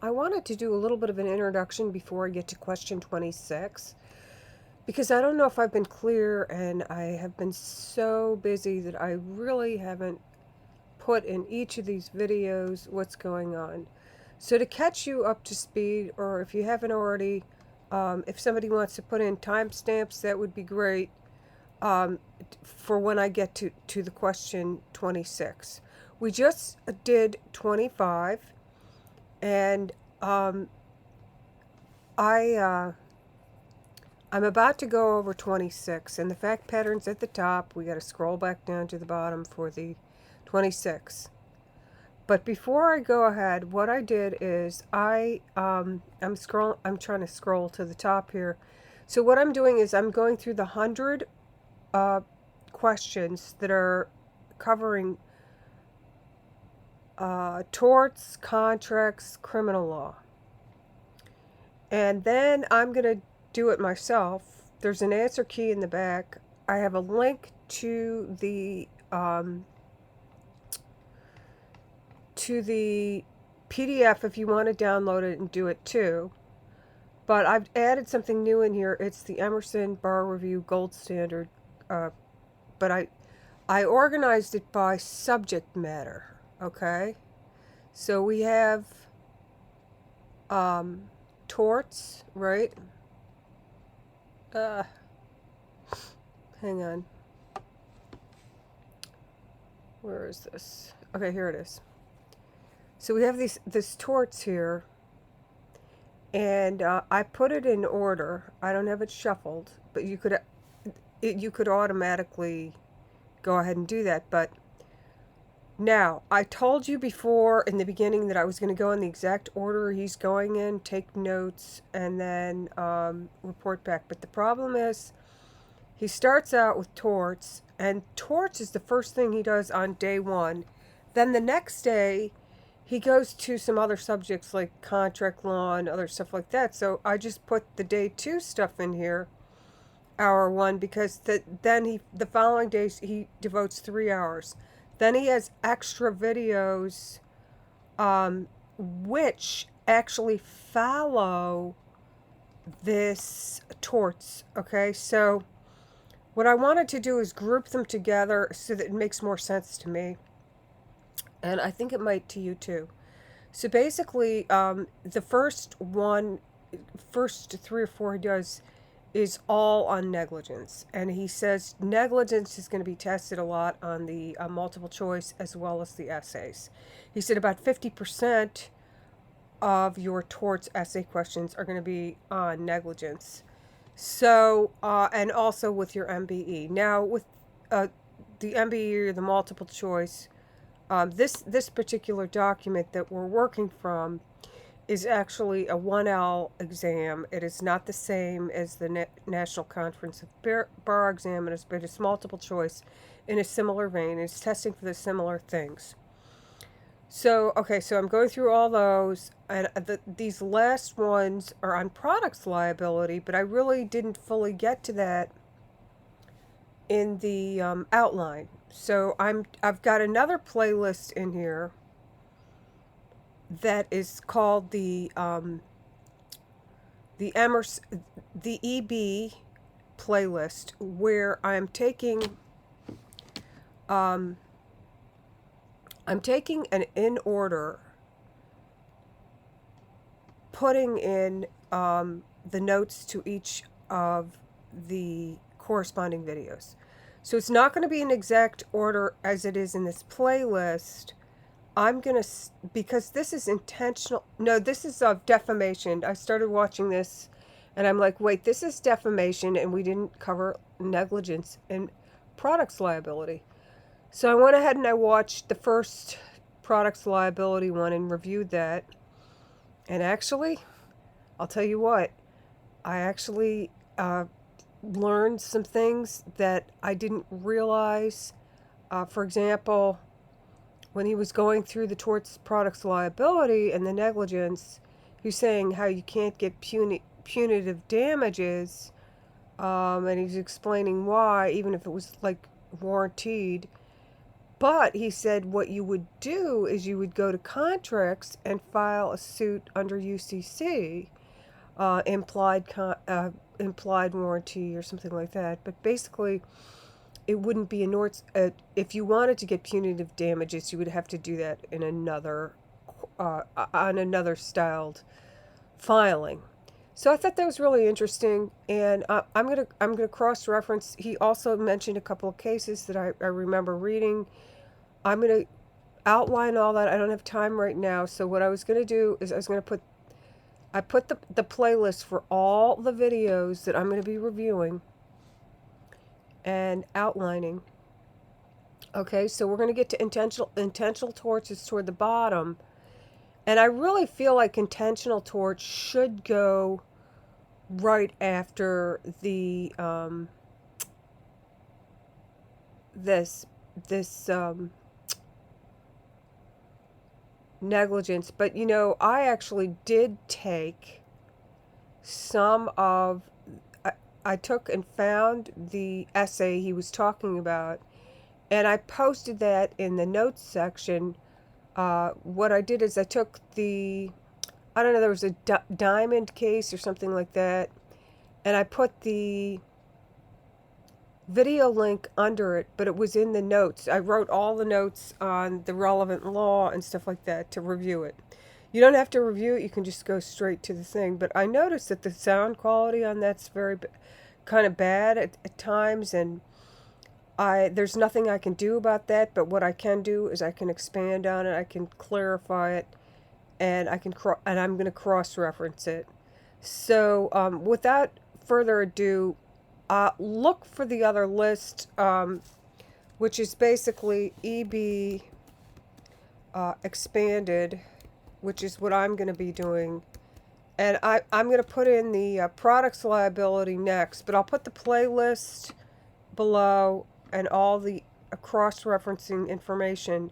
I wanted to do a little bit of an introduction before I get to question 26 because I don't know if I've been clear and I have been so busy that I really haven't put in each of these videos what's going on. So to catch you up to speed, or if you haven't already, if somebody wants to put in timestamps, that would be great um, for when I get to the question 26. We just did 25 and um, I I'm about to go over 26, and the fact pattern's at the top. We got to scroll back down to the bottom for the 26. But before I go ahead, what I did is I'm trying to scroll to the top here. So what I'm doing is I'm going through the 100 uh, questions that are covering torts, contracts, criminal law. And then I'm going to do it myself. There's an answer key in the back. I have a link to the PDF if you want to download it and do it too. But I've added something new in here. It's the Emerson Bar Review Gold Standard. But I organized it by subject matter. Okay, so we have torts, right? Uh, Hang on. Where is this? Okay, here it is. So we have this torts here, and I put it in order. I don't have it shuffled, but you could automatically go ahead and do that. But now, I told you before in the beginning that I was going to go in the exact order he's going in, take notes, and then report back. But the problem is, he starts out with torts, and torts is the first thing he does on day one. Then the next day, he goes to some other subjects like contract law and other stuff like that. So I just put the day two stuff in here, hour one, because the following days he devotes 3 hours. Then he has extra videos, which actually follow this torts. Okay, so what I wanted to do is group them together so that it makes more sense to me. And I think it might to you too. So basically, the first three or four he does is all on negligence. And he says negligence is going to be tested a lot on the multiple choice as well as the essays. He said about 50% of your torts essay questions are going to be on negligence. So, and also with your MBE. Now, with the MBE or the multiple choice, this particular document that we're working from is actually a 1L exam. It is not the same as the National Conference of Bar Examiners, but it's multiple choice in a similar vein. It's testing for the similar things. So, okay, so I'm going through all those, and these last ones are on products liability, but I really didn't fully get to that in the outline. So I've got another playlist in here that is called the Emerson, the EB playlist, where I'm taking an in order, putting in the notes to each of the corresponding videos. So it's not going to be in exact order as it is in this playlist. I'm going to, because this is intentional. No, this is defamation. I started watching this and I'm like, wait, this is defamation and we didn't cover negligence and products liability. So I went ahead and I watched the first products liability one and reviewed that. And actually, I'll tell you what, I actually learned some things that I didn't realize. For example, when he was going through the torts products liability and the negligence, he was saying how you can't get punitive damages, and he's explaining why, even if it was like warranted. But he said what you would do is you would go to contracts and file a suit under UCC, implied warranty or something like that. But basically, it wouldn't be a Norts. If you wanted to get punitive damages, you would have to do that in another, on another styled filing. So I thought that was really interesting, and I'm gonna cross reference. He also mentioned a couple of cases that I remember reading. I'm gonna outline all that. I don't have time right now, so what I was gonna do is I put the playlist for all the videos that I'm gonna be reviewing and outlining. Okay, so we're gonna get to intentional torts is toward the bottom, and I really feel like intentional torts should go right after the this negligence. But you know, I actually did take some of I took and found the essay he was talking about, and I posted that in the notes section. What I did is I took I don't know, there was a diamond case or something like that, and I put the video link under it, but it was in the notes. I wrote all the notes on the relevant law and stuff like that to review it. You don't have to review it, you can just go straight to the thing. But I noticed that the sound quality on that's very kind of bad at times, and there's nothing I can do about that, but what I can do is I can expand on it, I can clarify it, and I'm going to cross-reference it. So without further ado, look for the other list, which is basically EB expanded, which is what I'm going to be doing. And I'm going to put in the products liability next, but I'll put the playlist below and all the cross-referencing information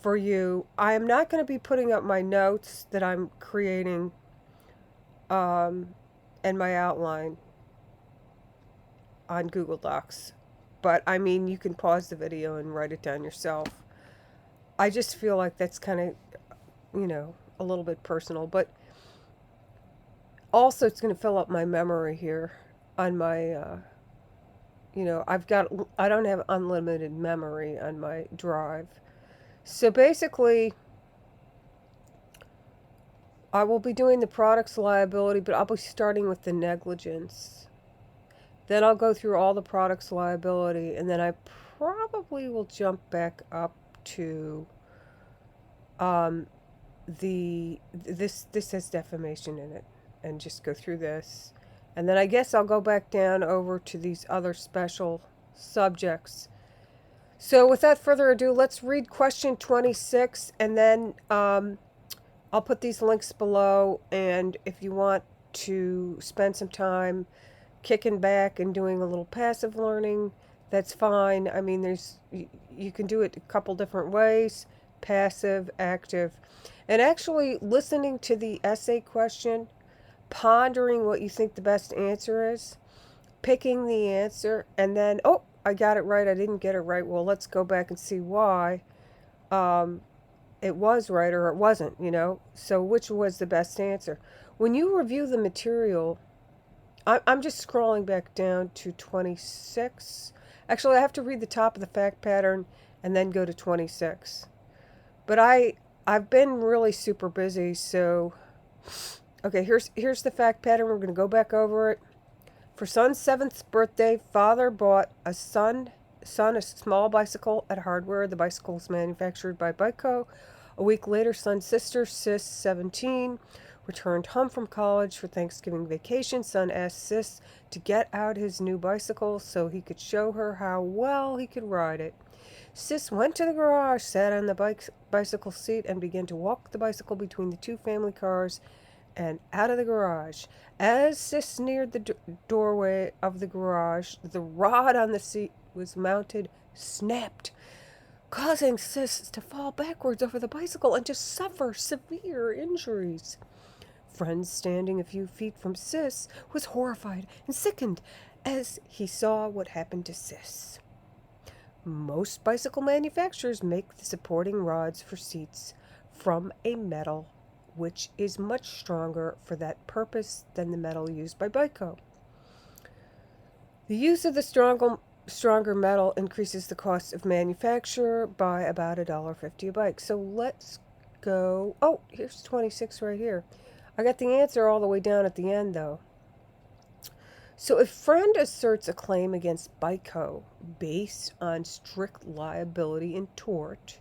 for you. I am not going to be putting up my notes that I'm creating and my outline on Google Docs. But I mean, you can pause the video and write it down yourself. I just feel like that's kind of, you know, a little bit personal. But also it's going to fill up my memory here on my, you know, I don't have unlimited memory on my drive. So basically, I will be doing the products liability, but I'll be starting with the negligence. Then I'll go through all the products liability, and then I probably will jump back up to this has defamation in it, and just go through this. And then I guess I'll go back down over to these other special subjects. So without further ado, let's read question 26, and then I'll put these links below, and if you want to spend some time kicking back and doing a little passive learning, that's fine. I mean, you can do it a couple different ways, passive, active. And actually listening to the essay question, pondering what you think the best answer is, picking the answer, and then, oh, I got it right, I didn't get it right. Well, let's go back and see why it was right or it wasn't, you know. So which was the best answer? When you review the material, I'm just scrolling back down to 26. Actually, I have to read the top of the fact pattern and then go to 26. But I've been really super busy, so okay, here's the fact pattern. We're going to go back over it. For son's 7th birthday, father bought son a small bicycle at hardware. The bicycle is manufactured by Bikeco. A week later, son's sister, Sis, 17, returned home from college for Thanksgiving vacation. Son asked Sis to get out his new bicycle so he could show her how well he could ride it. Sis went to the garage, sat on the bicycle seat, and began to walk the bicycle between the two family cars and out of the garage. As Sis neared the doorway of the garage, the rod on the seat was mounted snapped, causing Sis to fall backwards over the bicycle and to suffer severe injuries. Friend standing a few feet from Sis was horrified and sickened as he saw what happened to Sis. Most bicycle manufacturers make the supporting rods for seats from a metal which is much stronger for that purpose than the metal used by Bikeco. The use of the stronger metal increases the cost of manufacture by about $1.50 a bike. So let's go. Oh, here's 26 right here. I got the answer all the way down at the end, though. So if friend asserts a claim against Bikeco based on strict liability in tort,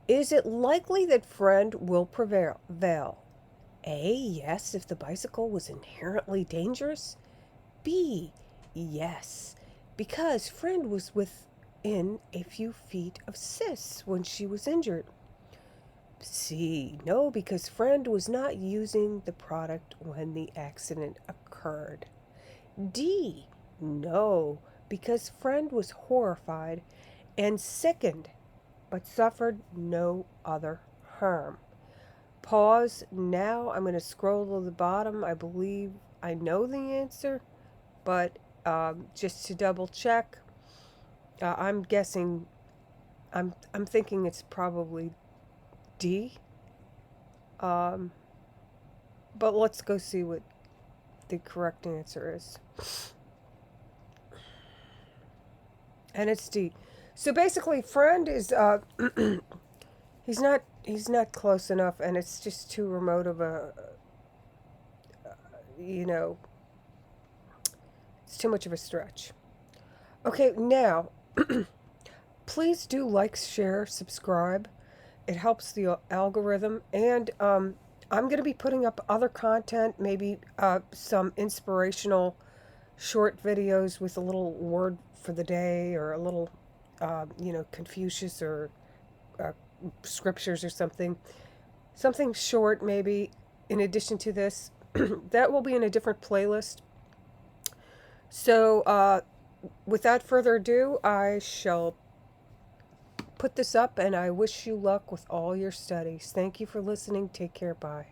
is it likely that friend will prevail? A, yes, if the bicycle was inherently dangerous. B, yes, because friend was within a few feet of Sis when she was injured. C, no, because friend was not using the product when the accident occurred. D, no, because friend was horrified and sickened, but suffered no other harm. Pause. Now I'm going to scroll to the bottom. I believe I know the answer, but just to double check, I'm guessing, I'm thinking it's probably D. But let's go see what the correct answer is. And it's D. So basically, friend is he's not close enough, and it's just too remote of a it's too much of a stretch. Okay, now please do like, share, subscribe. It helps the algorithm, and I'm going to be putting up other content, maybe some inspirational short videos with a little word for the day, or a little, Confucius or scriptures or something short, maybe in addition to this. That will be in a different playlist. So without further ado, I shall put this up, and I wish you luck with all your studies. Thank you for listening. Take care. Bye.